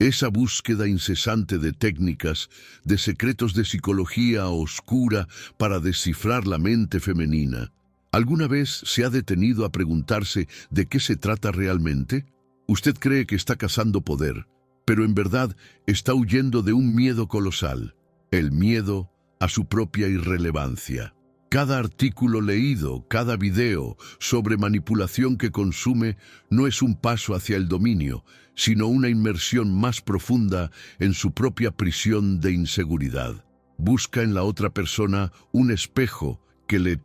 Esa búsqueda incesante de técnicas, de secretos de psicología oscura para descifrar la mente femenina. ¿Alguna vez se ha detenido a preguntarse de qué se trata realmente? Usted cree que está cazando poder, pero en verdad está huyendo de un miedo colosal, el miedo a su propia irrelevancia. Cada artículo leído, cada video sobre manipulación que consume no es un paso hacia el dominio, sino una inmersión más profunda en su propia prisión de inseguridad. Busca en la otra persona un espejo que le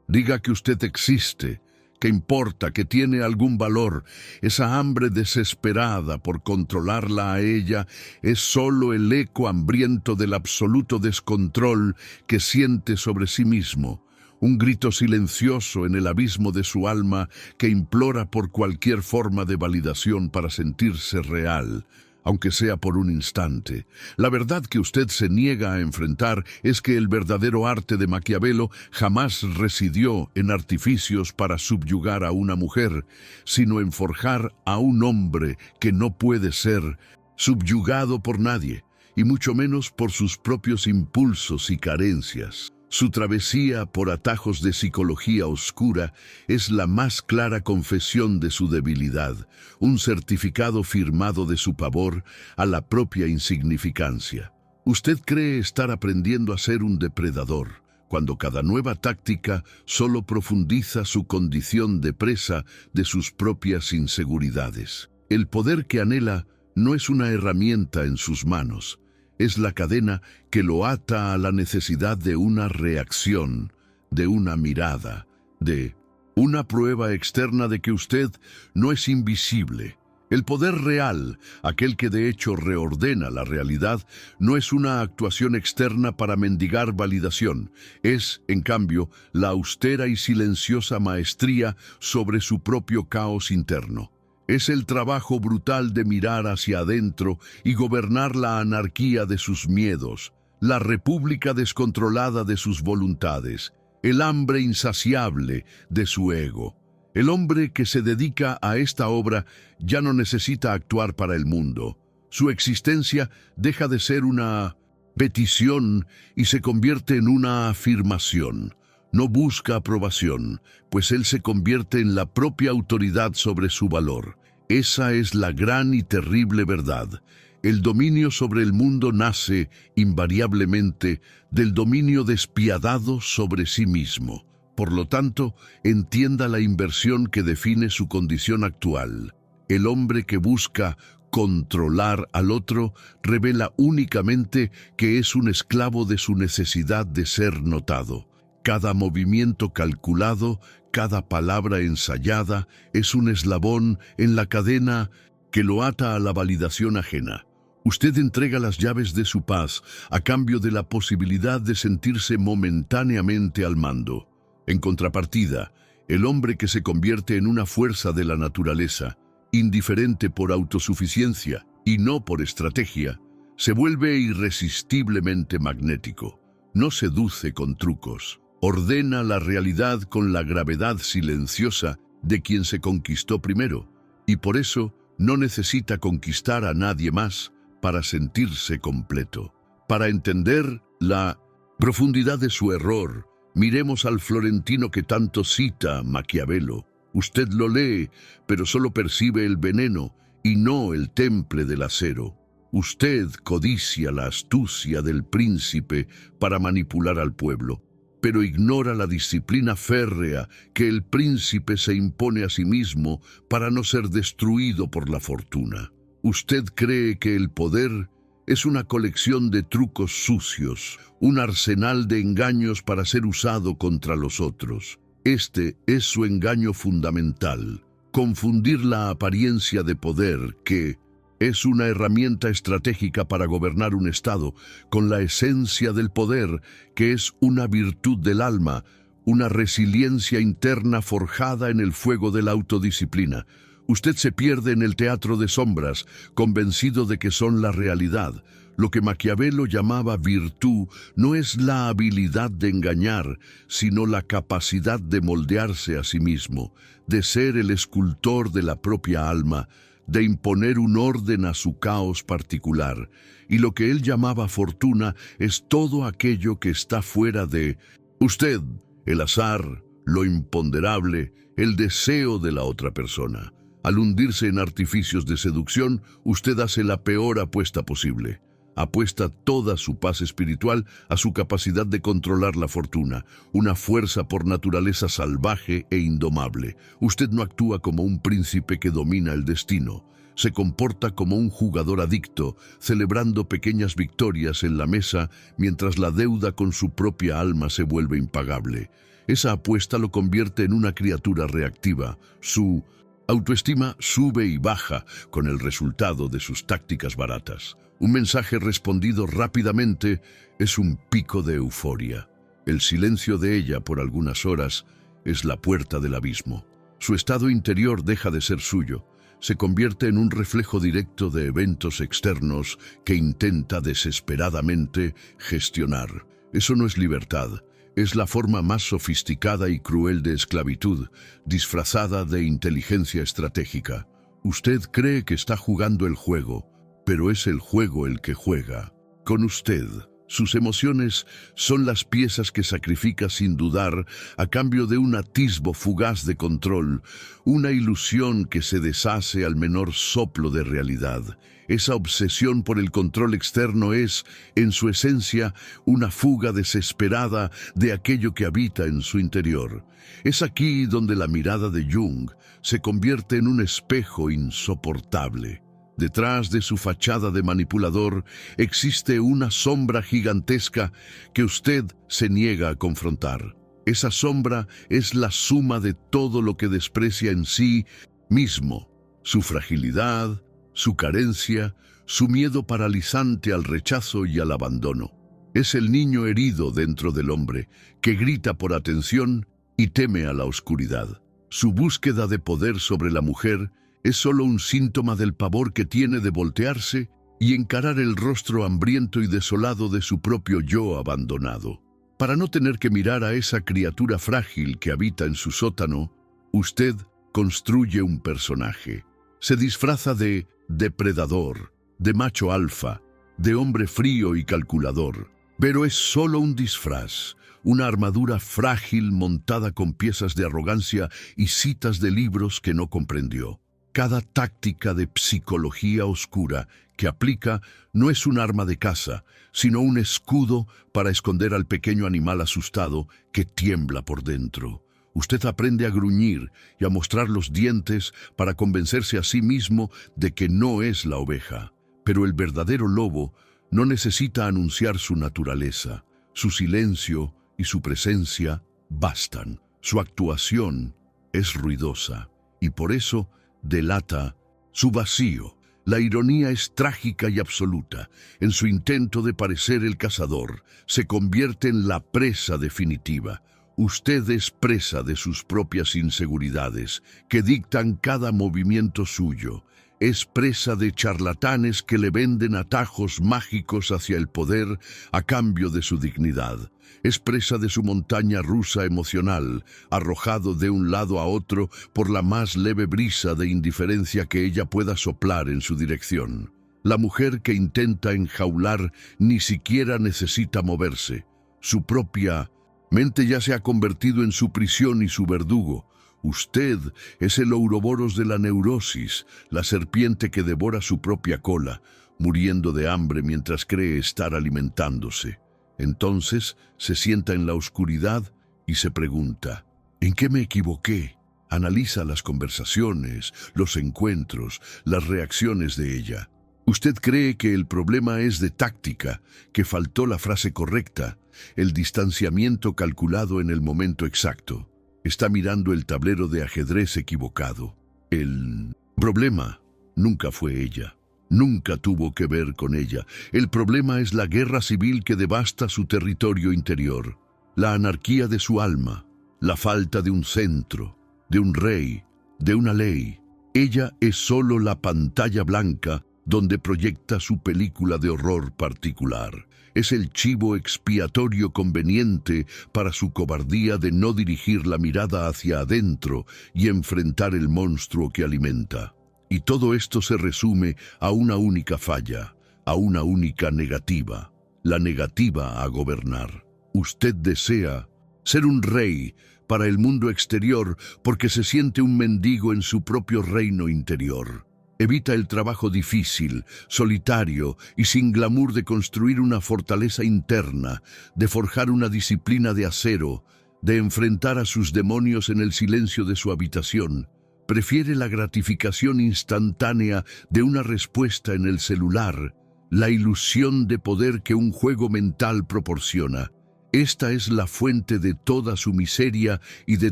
diga que usted existe, que importa, que tiene algún valor. Esa hambre desesperada por controlarla a ella es solo el eco hambriento del absoluto descontrol que siente sobre sí mismo, un grito silencioso en el abismo de su alma que implora por cualquier forma de validación para sentirse real, aunque sea por un instante. La verdad que usted se niega a enfrentar es que el verdadero arte de Maquiavelo jamás residió en artificios para subyugar a una mujer, sino en forjar a un hombre que no puede ser subyugado por nadie, y mucho menos por sus propios impulsos y carencias. Su travesía por atajos de psicología oscura es la más clara confesión de su debilidad, un certificado firmado de su pavor a la propia insignificancia. Usted cree estar aprendiendo a ser un depredador, cuando cada nueva táctica solo profundiza su condición de presa de sus propias inseguridades. El poder que anhela no es una herramienta en sus manos, es la cadena que lo ata a la necesidad de una reacción, de una mirada, de una prueba externa de que usted no es invisible. El poder real, aquel que de hecho reordena la realidad, no es una actuación externa para mendigar validación. Es, en cambio, la austera y silenciosa maestría sobre su propio caos interno. Es el trabajo brutal de mirar hacia adentro y gobernar la anarquía de sus miedos, la república descontrolada de sus voluntades, el hambre insaciable de su ego. El hombre que se dedica a esta obra ya no necesita actuar para el mundo. Su existencia deja de ser una petición y se convierte en una afirmación. No busca aprobación, pues él se convierte en la propia autoridad sobre su valor. Esa es la gran y terrible verdad. El dominio sobre el mundo nace, invariablemente, del dominio despiadado sobre sí mismo. Por lo tanto, entienda la inversión que define su condición actual. El hombre que busca controlar al otro revela únicamente que es un esclavo de su necesidad de ser notado. Cada movimiento calculado, cada palabra ensayada, es un eslabón en la cadena que lo ata a la validación ajena. Usted entrega las llaves de su paz a cambio de la posibilidad de sentirse momentáneamente al mando. En contrapartida, el hombre que se convierte en una fuerza de la naturaleza, indiferente por autosuficiencia y no por estrategia, se vuelve irresistiblemente magnético. No seduce con trucos. Ordena la realidad con la gravedad silenciosa de quien se conquistó primero, y por eso no necesita conquistar a nadie más para sentirse completo. Para entender la profundidad de su error, miremos al florentino que tanto cita Maquiavelo. Usted lo lee, pero solo percibe el veneno y no el temple del acero. Usted codicia la astucia del príncipe para manipular al pueblo, pero ignora la disciplina férrea que el príncipe se impone a sí mismo para no ser destruido por la fortuna. Usted cree que el poder es una colección de trucos sucios, un arsenal de engaños para ser usado contra los otros. Este es su engaño fundamental: confundir la apariencia de poder, que es una herramienta estratégica para gobernar un Estado, con la esencia del poder, que es una virtud del alma, una resiliencia interna forjada en el fuego de la autodisciplina. Usted se pierde en el teatro de sombras, convencido de que son la realidad. Lo que Maquiavelo llamaba virtud no es la habilidad de engañar, sino la capacidad de moldearse a sí mismo, de ser el escultor de la propia alma, de imponer un orden a su caos particular, y lo que él llamaba fortuna es todo aquello que está fuera de usted, el azar, lo imponderable, el deseo de la otra persona. Al hundirse en artificios de seducción, usted hace la peor apuesta posible. Apuesta toda su paz espiritual a su capacidad de controlar la fortuna, una fuerza por naturaleza salvaje e indomable. Usted no actúa como un príncipe que domina el destino. Se comporta como un jugador adicto, celebrando pequeñas victorias en la mesa mientras la deuda con su propia alma se vuelve impagable. Esa apuesta lo convierte en una criatura reactiva. Su autoestima sube y baja con el resultado de sus tácticas baratas. Un mensaje respondido rápidamente es un pico de euforia. El silencio de ella por algunas horas es la puerta del abismo. Su estado interior deja de ser suyo. Se convierte en un reflejo directo de eventos externos que intenta desesperadamente gestionar. Eso no es libertad. Es la forma más sofisticada y cruel de esclavitud, disfrazada de inteligencia estratégica. Usted cree que está jugando el juego, pero es el juego el que juega con usted. Sus emociones son las piezas que sacrifica sin dudar a cambio de un atisbo fugaz de control, una ilusión que se deshace al menor soplo de realidad. Esa obsesión por el control externo es, en su esencia, una fuga desesperada de aquello que habita en su interior. Es aquí donde la mirada de Jung se convierte en un espejo insoportable. Detrás de su fachada de manipulador existe una sombra gigantesca que usted se niega a confrontar. Esa sombra es la suma de todo lo que desprecia en sí mismo: su fragilidad, su carencia, su miedo paralizante al rechazo y al abandono. Es el niño herido dentro del hombre, que grita por atención y teme a la oscuridad. Su búsqueda de poder sobre la mujer es solo un síntoma del pavor que tiene de voltearse y encarar el rostro hambriento y desolado de su propio yo abandonado. Para no tener que mirar a esa criatura frágil que habita en su sótano, usted construye un personaje. Se disfraza de depredador, de macho alfa, de hombre frío y calculador. Pero es solo un disfraz, una armadura frágil montada con piezas de arrogancia y citas de libros que no comprendió. Cada táctica de psicología oscura que aplica no es un arma de caza, sino un escudo para esconder al pequeño animal asustado que tiembla por dentro. Usted aprende a gruñir y a mostrar los dientes para convencerse a sí mismo de que no es la oveja. Pero el verdadero lobo no necesita anunciar su naturaleza. Su silencio y su presencia bastan. Su actuación es ruidosa y por eso delata su vacío. La ironía es trágica y absoluta. En su intento de parecer el cazador, se convierte en la presa definitiva. Usted es presa de sus propias inseguridades, que dictan cada movimiento suyo. Es presa de charlatanes que le venden atajos mágicos hacia el poder a cambio de su dignidad. Es presa de su montaña rusa emocional, arrojado de un lado a otro por la más leve brisa de indiferencia que ella pueda soplar en su dirección. La mujer que intenta enjaular ni siquiera necesita moverse. Su propia mente ya se ha convertido en su prisión y su verdugo. Usted es el ouroboros de la neurosis, la serpiente que devora su propia cola, muriendo de hambre mientras cree estar alimentándose. Entonces se sienta en la oscuridad y se pregunta: ¿en qué me equivoqué? Analiza las conversaciones, los encuentros, las reacciones de ella. Usted cree que el problema es de táctica, que faltó la frase correcta, el distanciamiento calculado en el momento exacto. Está mirando el tablero de ajedrez equivocado. El problema nunca fue ella. Nunca tuvo que ver con ella. El problema es la guerra civil que devasta su territorio interior, la anarquía de su alma, la falta de un centro, de un rey, de una ley. Ella es solo la pantalla blanca donde proyecta su película de horror particular. Es el chivo expiatorio conveniente para su cobardía de no dirigir la mirada hacia adentro y enfrentar el monstruo que alimenta. Y todo esto se resume a una única falla, a una única negativa, la negativa a gobernar. Usted desea ser un rey para el mundo exterior porque se siente un mendigo en su propio reino interior. Evita el trabajo difícil, solitario y sin glamour de construir una fortaleza interna, de forjar una disciplina de acero, de enfrentar a sus demonios en el silencio de su habitación. Prefiere la gratificación instantánea de una respuesta en el celular, la ilusión de poder que un juego mental proporciona. Esta es la fuente de toda su miseria y de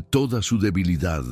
toda su debilidad.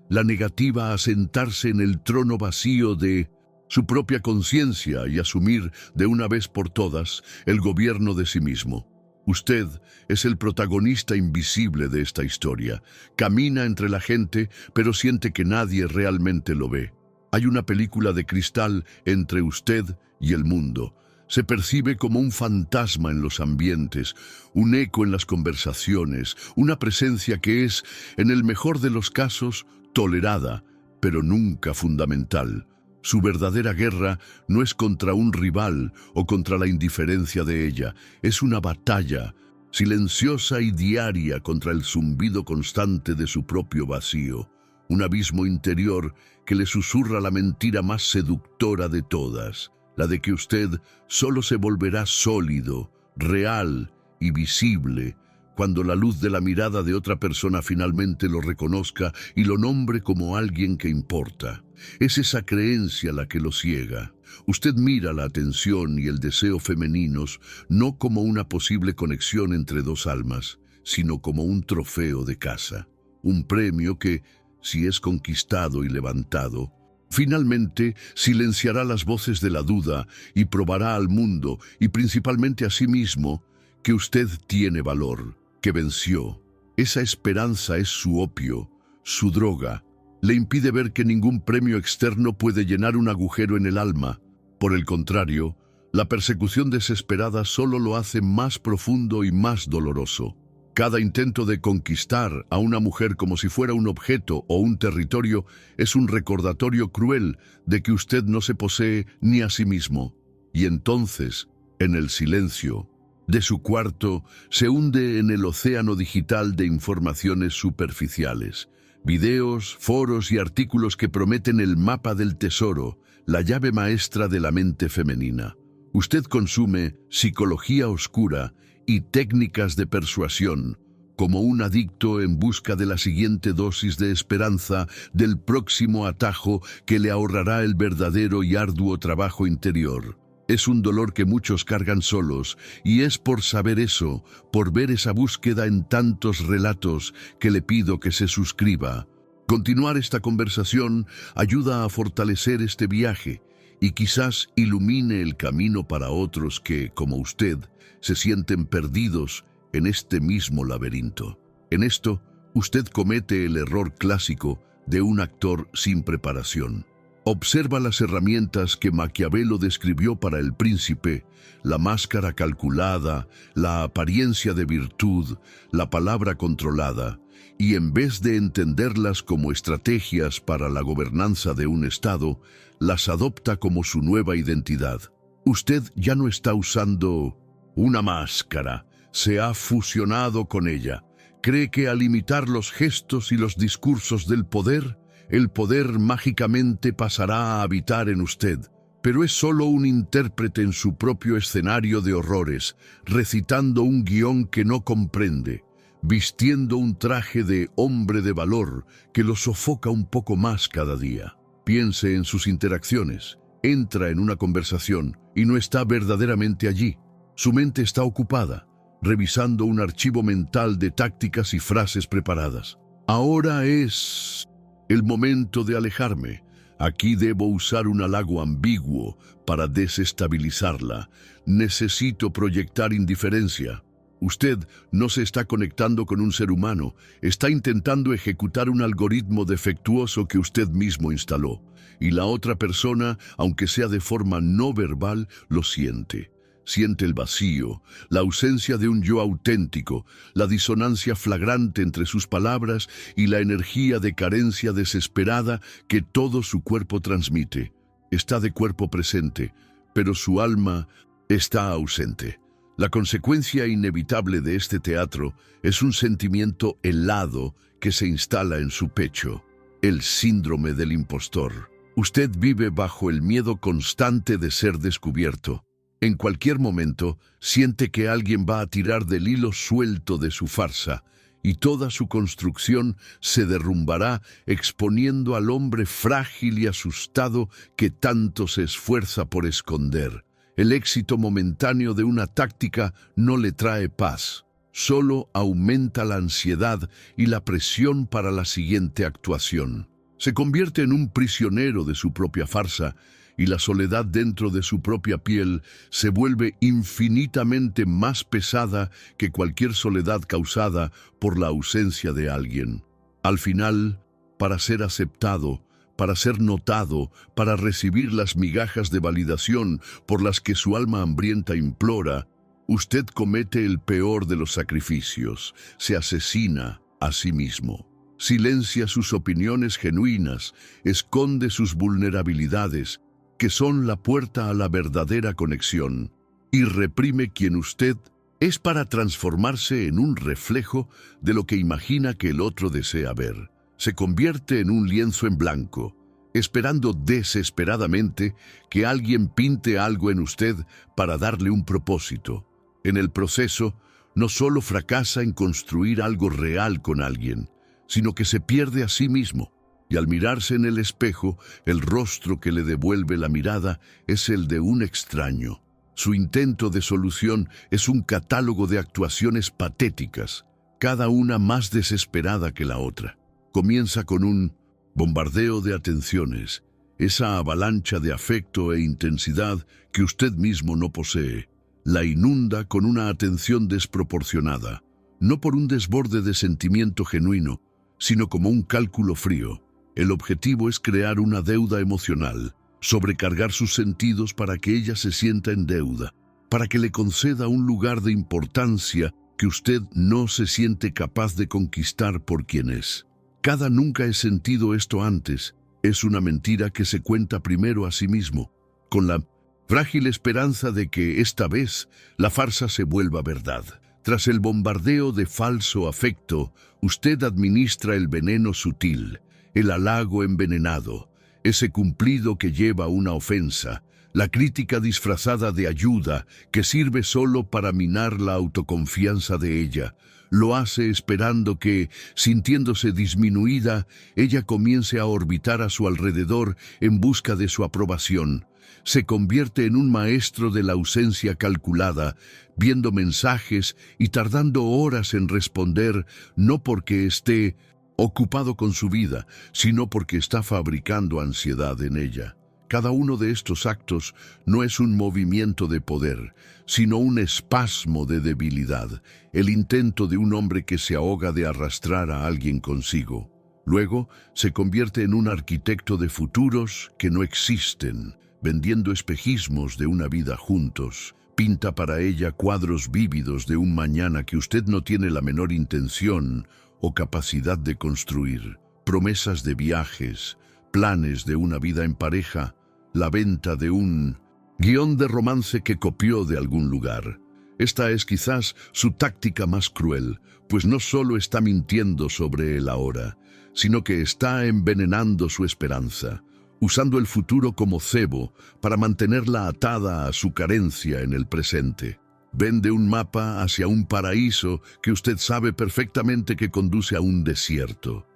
La negativa a sentarse en el trono vacío de su propia conciencia y asumir de una vez por todas el gobierno de sí mismo. Usted es el protagonista invisible de esta historia. Camina entre la gente, pero siente que nadie realmente lo ve. Hay una película de cristal entre usted y el mundo. Se percibe como un fantasma en los ambientes, un eco en las conversaciones, una presencia que es, en el mejor de los casos, tolerada, pero nunca fundamental. Su verdadera guerra no es contra un rival o contra la indiferencia de ella, es una batalla silenciosa y diaria contra el zumbido constante de su propio vacío, un abismo interior que le susurra la mentira más seductora de todas, la de que usted solo se volverá sólido, real y visible cuando la luz de la mirada de otra persona finalmente lo reconozca y lo nombre como alguien que importa. Es esa creencia la que lo ciega. Usted mira la atención y el deseo femeninos no como una posible conexión entre dos almas, sino como un trofeo de caza, un premio que, si es conquistado y levantado, finalmente silenciará las voces de la duda y probará al mundo, y principalmente a sí mismo, que usted tiene valor, que venció. Esa esperanza es su opio, su droga. Le impide ver que ningún premio externo puede llenar un agujero en el alma. Por el contrario, la persecución desesperada solo lo hace más profundo y más doloroso. Cada intento de conquistar a una mujer como si fuera un objeto o un territorio es un recordatorio cruel de que usted no se posee ni a sí mismo. Y entonces, en el silencio de su cuarto, se hunde en el océano digital de informaciones superficiales. Videos, foros y artículos que prometen el mapa del tesoro, la llave maestra de la mente femenina. Usted consume psicología oscura y técnicas de persuasión, como un adicto en busca de la siguiente dosis de esperanza, del próximo atajo que le ahorrará el verdadero y arduo trabajo interior. Es un dolor que muchos cargan solos, y es por saber eso, por ver esa búsqueda en tantos relatos, que le pido que se suscriba. Continuar esta conversación ayuda a fortalecer este viaje, y quizás ilumine el camino para otros que, como usted, se sienten perdidos en este mismo laberinto. En esto, usted comete el error clásico de un actor sin preparación. Observa las herramientas que Maquiavelo describió para el príncipe: la máscara calculada, la apariencia de virtud, la palabra controlada, y en vez de entenderlas como estrategias para la gobernanza de un Estado, las adopta como su nueva identidad. Usted ya no está usando una máscara, se ha fusionado con ella. Cree que al imitar los gestos y los discursos del poder, el poder mágicamente pasará a habitar en usted, pero es solo un intérprete en su propio escenario de horrores, recitando un guión que no comprende, vistiendo un traje de hombre de valor que lo sofoca un poco más cada día. Piense en sus interacciones, entra en una conversación y no está verdaderamente allí. Su mente está ocupada, revisando un archivo mental de tácticas y frases preparadas. Ahora es el momento de alejarme. Aquí debo usar un halago ambiguo para desestabilizarla. Necesito proyectar indiferencia. Usted no se está conectando con un ser humano, está intentando ejecutar un algoritmo defectuoso que usted mismo instaló. Y la otra persona, aunque sea de forma no verbal, lo siente. Siente el vacío, la ausencia de un yo auténtico, la disonancia flagrante entre sus palabras y la energía de carencia desesperada que todo su cuerpo transmite. Está de cuerpo presente, pero su alma está ausente. La consecuencia inevitable de este teatro es un sentimiento helado que se instala en su pecho, el síndrome del impostor. Usted vive bajo el miedo constante de ser descubierto. En cualquier momento, siente que alguien va a tirar del hilo suelto de su farsa, y toda su construcción se derrumbará exponiendo al hombre frágil y asustado que tanto se esfuerza por esconder. El éxito momentáneo de una táctica no le trae paz, solo aumenta la ansiedad y la presión para la siguiente actuación. Se convierte en un prisionero de su propia farsa y la soledad dentro de su propia piel se vuelve infinitamente más pesada que cualquier soledad causada por la ausencia de alguien. Al final, para ser aceptado, para ser notado, para recibir las migajas de validación por las que su alma hambrienta implora, usted comete el peor de los sacrificios, se asesina a sí mismo. Silencia sus opiniones genuinas, esconde sus vulnerabilidades, que son la puerta a la verdadera conexión, y reprime quien usted es para transformarse en un reflejo de lo que imagina que el otro desea ver. Se convierte en un lienzo en blanco, esperando desesperadamente que alguien pinte algo en usted para darle un propósito. En el proceso, no solo fracasa en construir algo real con alguien, sino que se pierde a sí mismo. Y al mirarse en el espejo, el rostro que le devuelve la mirada es el de un extraño. Su intento de solución es un catálogo de actuaciones patéticas, cada una más desesperada que la otra. Comienza con un bombardeo de atenciones, esa avalancha de afecto e intensidad que usted mismo no posee. La inunda con una atención desproporcionada, no por un desborde de sentimiento genuino, sino como un cálculo frío. El objetivo es crear una deuda emocional, sobrecargar sus sentidos para que ella se sienta en deuda, para que le conceda un lugar de importancia que usted no se siente capaz de conquistar por quien es. Cada nunca he sentido esto antes es una mentira que se cuenta primero a sí mismo, con la frágil esperanza de que esta vez la farsa se vuelva verdad. Tras el bombardeo de falso afecto, usted administra el veneno sutil, el halago envenenado, ese cumplido que lleva una ofensa, la crítica disfrazada de ayuda que sirve solo para minar la autoconfianza de ella. Lo hace esperando que, sintiéndose disminuida, ella comience a orbitar a su alrededor en busca de su aprobación. Se convierte en un maestro de la ausencia calculada, viendo mensajes y tardando horas en responder, no porque esté ocupado con su vida, sino porque está fabricando ansiedad en ella. Cada uno de estos actos no es un movimiento de poder, sino un espasmo de debilidad, el intento de un hombre que se ahoga de arrastrar a alguien consigo. Luego se convierte en un arquitecto de futuros que no existen, vendiendo espejismos de una vida juntos. Pinta para ella cuadros vívidos de un mañana que usted no tiene la menor intención o capacidad de construir, promesas de viajes, planes de una vida en pareja, la venta de un guión de romance que copió de algún lugar. Esta es quizás su táctica más cruel, pues no solo está mintiendo sobre el ahora, sino que está envenenando su esperanza, usando el futuro como cebo para mantenerla atada a su carencia en el presente. Vende un mapa hacia un paraíso que usted sabe perfectamente que conduce a un desierto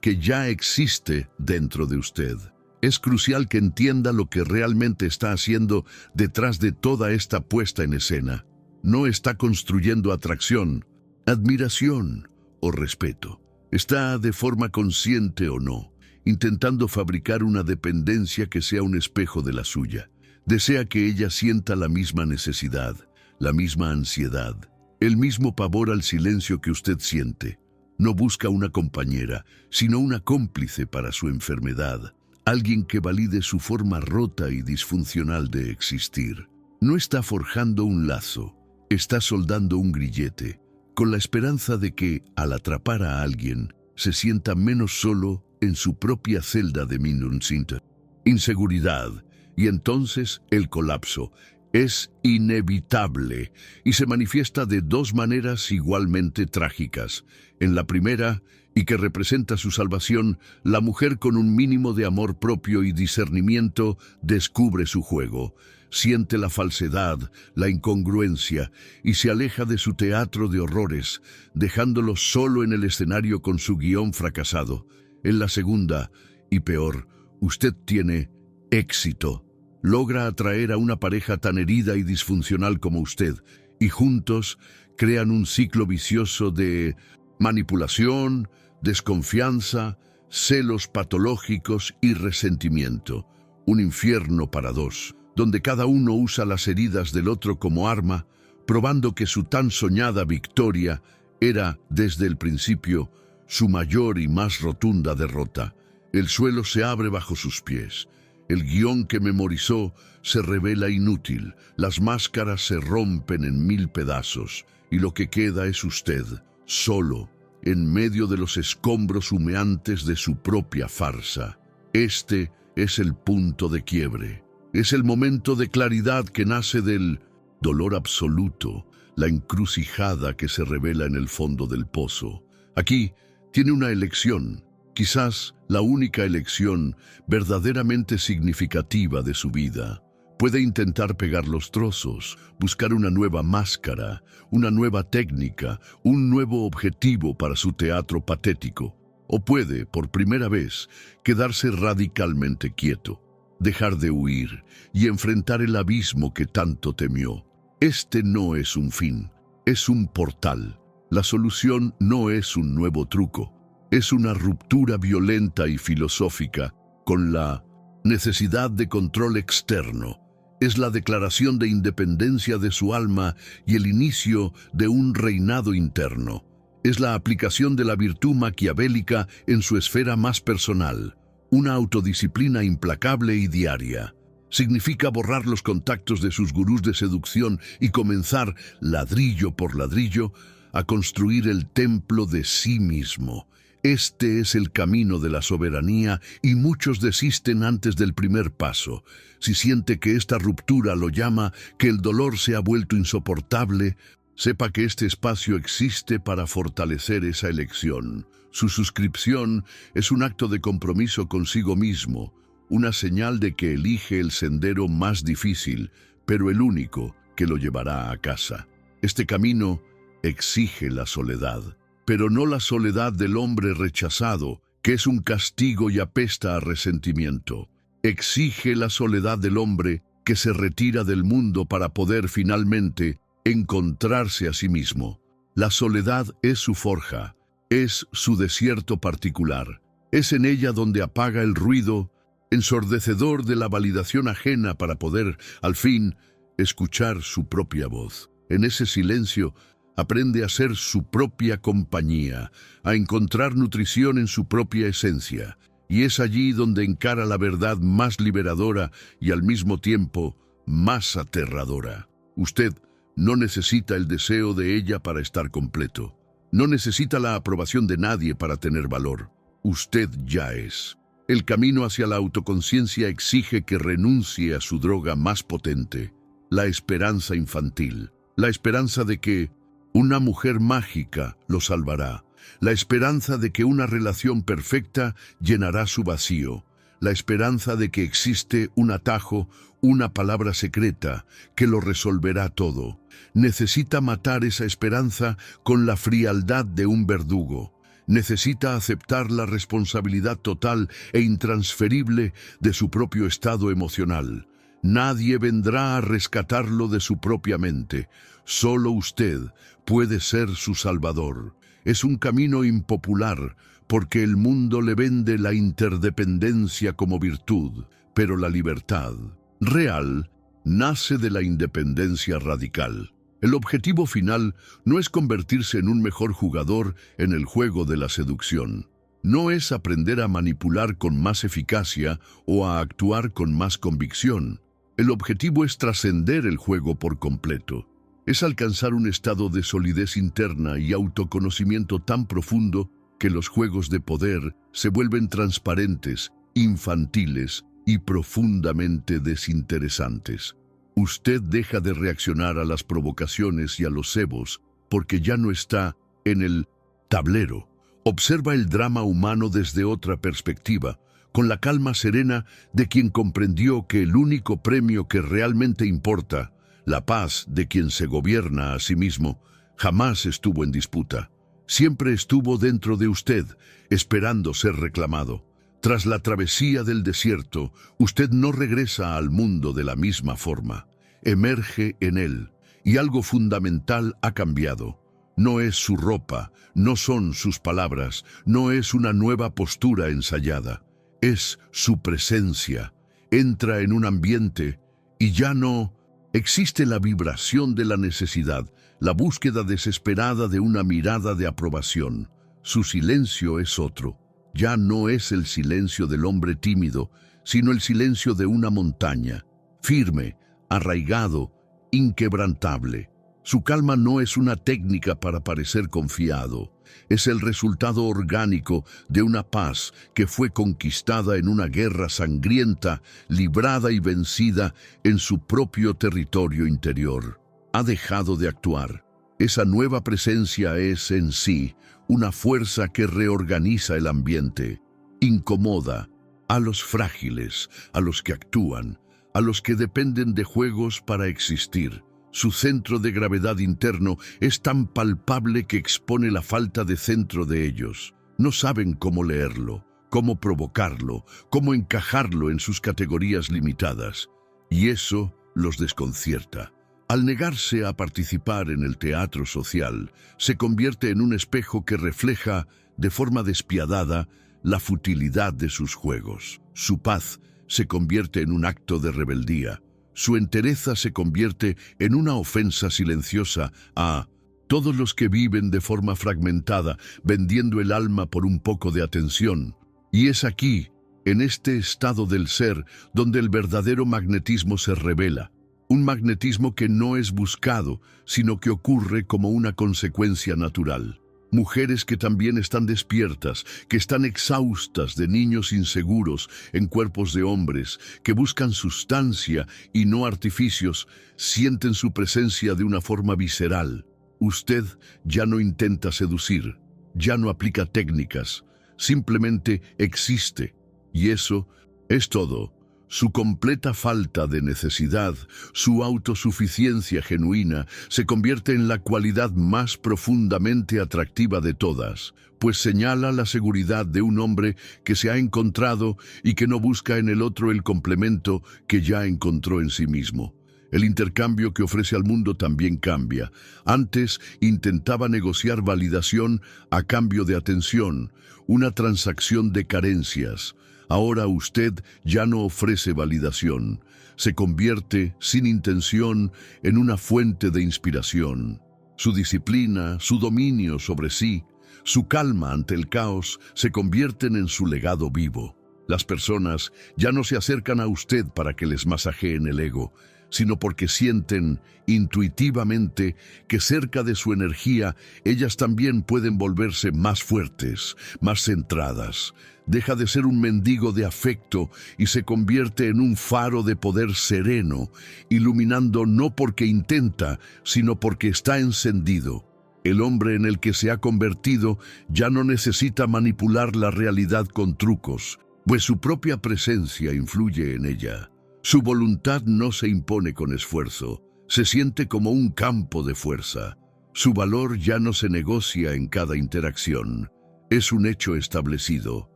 que ya existe dentro de usted. Es crucial que entienda lo que realmente está haciendo detrás de toda esta puesta en escena. No está construyendo atracción, admiración o respeto. Está, de forma consciente o no, intentando fabricar una dependencia que sea un espejo de la suya. Desea que ella sienta la misma necesidad, la misma ansiedad, el mismo pavor al silencio que usted siente. No busca una compañera, sino una cómplice para su enfermedad, alguien que valide su forma rota y disfuncional de existir. No está forjando un lazo, está soldando un grillete, con la esperanza de que, al atrapar a alguien, se sienta menos solo en su propia celda de Minunsinta. Inseguridad, y entonces el colapso, es inevitable y se manifiesta de dos maneras igualmente trágicas. En la primera, y que representa su salvación, la mujer con un mínimo de amor propio y discernimiento descubre su juego, siente la falsedad, la incongruencia y se aleja de su teatro de horrores, dejándolo solo en el escenario con su guión fracasado. En la segunda, y peor, usted tiene éxito. Logra atraer a una pareja tan herida y disfuncional como usted, y juntos crean un ciclo vicioso de manipulación, desconfianza, celos patológicos y resentimiento. Un infierno para dos, donde cada uno usa las heridas del otro como arma, probando que su tan soñada victoria era, desde el principio, su mayor y más rotunda derrota. El suelo se abre bajo sus pies. El guión que memorizó se revela inútil, las máscaras se rompen en 1000 pedazos, y lo que queda es usted, solo, en medio de los escombros humeantes de su propia farsa. Este es el punto de quiebre. Es el momento de claridad que nace del dolor absoluto, la encrucijada que se revela en el fondo del pozo. Aquí tiene una elección, quizás la única elección verdaderamente significativa de su vida. Puede intentar pegar los trozos, buscar una nueva máscara, una nueva técnica, un nuevo objetivo para su teatro patético. O puede, por primera vez, quedarse radicalmente quieto, dejar de huir y enfrentar el abismo que tanto temió. Este no es un fin, es un portal. La solución no es un nuevo truco. Es una ruptura violenta y filosófica con la necesidad de control externo. Es la declaración de independencia de su alma y el inicio de un reinado interno. Es la aplicación de la virtud maquiavélica en su esfera más personal, una autodisciplina implacable y diaria. Significa borrar los contactos de sus gurús de seducción y comenzar, ladrillo por ladrillo, a construir el templo de sí mismo. Este es el camino de la soberanía y muchos desisten antes del primer paso. Si siente que esta ruptura lo llama, que el dolor se ha vuelto insoportable, sepa que este espacio existe para fortalecer esa elección. Su suscripción es un acto de compromiso consigo mismo, una señal de que elige el sendero más difícil, pero el único que lo llevará a casa. Este camino exige la soledad, pero no la soledad del hombre rechazado, que es un castigo y apesta a resentimiento. Exige la soledad del hombre que se retira del mundo para poder finalmente encontrarse a sí mismo. La soledad es su forja, es su desierto particular. Es en ella donde apaga el ruido ensordecedor de la validación ajena para poder, al fin, escuchar su propia voz. En ese silencio, aprende a ser su propia compañía, a encontrar nutrición en su propia esencia, y es allí donde encara la verdad más liberadora y al mismo tiempo más aterradora. Usted no necesita el deseo de ella para estar completo. No necesita la aprobación de nadie para tener valor. Usted ya es. El camino hacia la autoconciencia exige que renuncie a su droga más potente, la esperanza infantil, la esperanza de que una mujer mágica lo salvará, la esperanza de que una relación perfecta llenará su vacío, la esperanza de que existe un atajo, una palabra secreta que lo resolverá todo. Necesita matar esa esperanza con la frialdad de un verdugo. Necesita aceptar la responsabilidad total e intransferible de su propio estado emocional. Nadie vendrá a rescatarlo de su propia mente. Solo usted puede ser su salvador. Es un camino impopular porque el mundo le vende la interdependencia como virtud, pero la libertad real nace de la independencia radical. El objetivo final no es convertirse en un mejor jugador en el juego de la seducción. No es aprender a manipular con más eficacia o a actuar con más convicción. El objetivo es trascender el juego por completo. Es alcanzar un estado de solidez interna y autoconocimiento tan profundo que los juegos de poder se vuelven transparentes, infantiles y profundamente desinteresantes. Usted deja de reaccionar a las provocaciones y a los cebos porque ya no está en el tablero. Observa el drama humano desde otra perspectiva, con la calma serena de quien comprendió que el único premio que realmente importa, la paz de quien se gobierna a sí mismo, jamás estuvo en disputa. Siempre estuvo dentro de usted, esperando ser reclamado. Tras la travesía del desierto, usted no regresa al mundo de la misma forma. Emerge en él, y algo fundamental ha cambiado. No es su ropa, no son sus palabras, no es una nueva postura ensayada. Es su presencia. Entra en un ambiente y ya no existe la vibración de la necesidad, la búsqueda desesperada de una mirada de aprobación. Su silencio es otro. Ya no es el silencio del hombre tímido, sino el silencio de una montaña, firme, arraigado, inquebrantable. Su calma no es una técnica para parecer confiado, es el resultado orgánico de una paz que fue conquistada en una guerra sangrienta, librada y vencida en su propio territorio interior. Ha dejado de actuar. Esa nueva presencia es en sí una fuerza que reorganiza el ambiente, incomoda a los frágiles, a los que actúan, a los que dependen de juegos para existir. Su centro de gravedad interno es tan palpable que expone la falta de centro de ellos. No saben cómo leerlo, cómo provocarlo, cómo encajarlo en sus categorías limitadas. Y eso los desconcierta. Al negarse a participar en el teatro social, se convierte en un espejo que refleja, de forma despiadada, la futilidad de sus juegos. Su paz se convierte en un acto de rebeldía. Su entereza se convierte en una ofensa silenciosa a todos los que viven de forma fragmentada, vendiendo el alma por un poco de atención. Y es aquí, en este estado del ser, donde el verdadero magnetismo se revela. Un magnetismo que no es buscado, sino que ocurre como una consecuencia natural. Mujeres que también están despiertas, que están exhaustas de niños inseguros en cuerpos de hombres, que buscan sustancia y no artificios, sienten su presencia de una forma visceral. Usted ya no intenta seducir, ya no aplica técnicas, simplemente existe. Y eso es todo. Su completa falta de necesidad, su autosuficiencia genuina, se convierte en la cualidad más profundamente atractiva de todas, pues señala la seguridad de un hombre que se ha encontrado y que no busca en el otro el complemento que ya encontró en sí mismo. El intercambio que ofrece al mundo también cambia. Antes intentaba negociar validación a cambio de atención, una transacción de carencias. Ahora usted ya no ofrece validación, se convierte, sin intención, en una fuente de inspiración. Su disciplina, su dominio sobre sí, su calma ante el caos se convierten en su legado vivo. Las personas ya no se acercan a usted para que les masajeen el ego, sino porque sienten intuitivamente que cerca de su energía ellas también pueden volverse más fuertes, más centradas. Deja de ser un mendigo de afecto y se convierte en un faro de poder sereno, iluminando no porque intenta, sino porque está encendido. El hombre en el que se ha convertido ya no necesita manipular la realidad con trucos, pues su propia presencia influye en ella. Su voluntad no se impone con esfuerzo, se siente como un campo de fuerza. Su valor ya no se negocia en cada interacción, es un hecho establecido.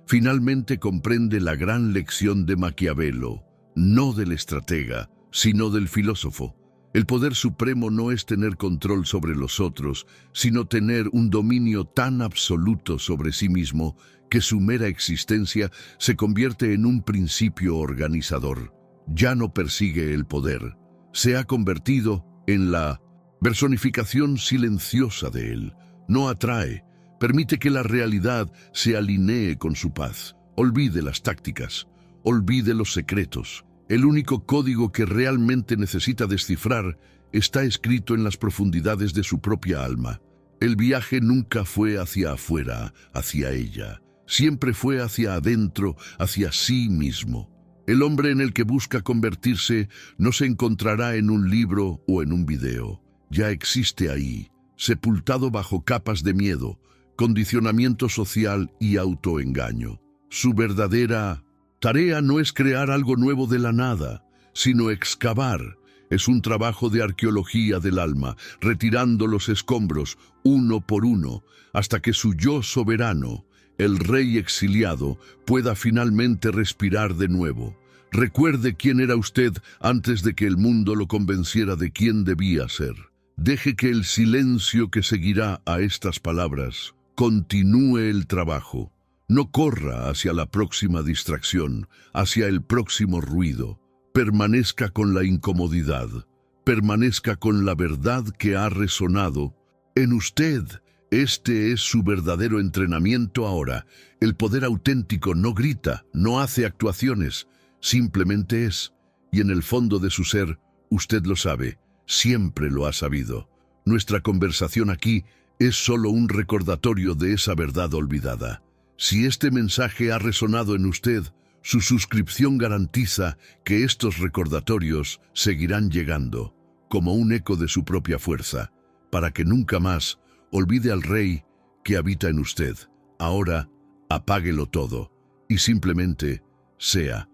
Finalmente comprende la gran lección de Maquiavelo, no del estratega, sino del filósofo. El poder supremo no es tener control sobre los otros, sino tener un dominio tan absoluto sobre sí mismo que su mera existencia se convierte en un principio organizador. Ya no persigue el poder, se ha convertido en la personificación silenciosa de él. No atrae, permite que la realidad se alinee con su paz. Olvide las tácticas, olvide los secretos. El único código que realmente necesita descifrar está escrito en las profundidades de su propia alma. El viaje nunca fue hacia afuera, hacia ella. Siempre fue hacia adentro, hacia sí mismo. El hombre en el que busca convertirse no se encontrará en un libro o en un video. Ya existe ahí, sepultado bajo capas de miedo, condicionamiento social y autoengaño. Su verdadera tarea no es crear algo nuevo de la nada, sino excavar. Es un trabajo de arqueología del alma, retirando los escombros uno por uno, hasta que su yo soberano, el rey exiliado, pueda finalmente respirar de nuevo. Recuerde quién era usted antes de que el mundo lo convenciera de quién debía ser. Deje que el silencio que seguirá a estas palabras continúe el trabajo. No corra hacia la próxima distracción, hacia el próximo ruido. Permanezca con la incomodidad. Permanezca con la verdad que ha resonado en usted. Este es su verdadero entrenamiento ahora. El poder auténtico no grita, no hace actuaciones, simplemente es. Y en el fondo de su ser, usted lo sabe, siempre lo ha sabido. Nuestra conversación aquí es solo un recordatorio de esa verdad olvidada. Si este mensaje ha resonado en usted, su suscripción garantiza que estos recordatorios seguirán llegando, como un eco de su propia fuerza, para que nunca más olvide al Rey que habita en usted. Ahora, apáguelo todo y simplemente sea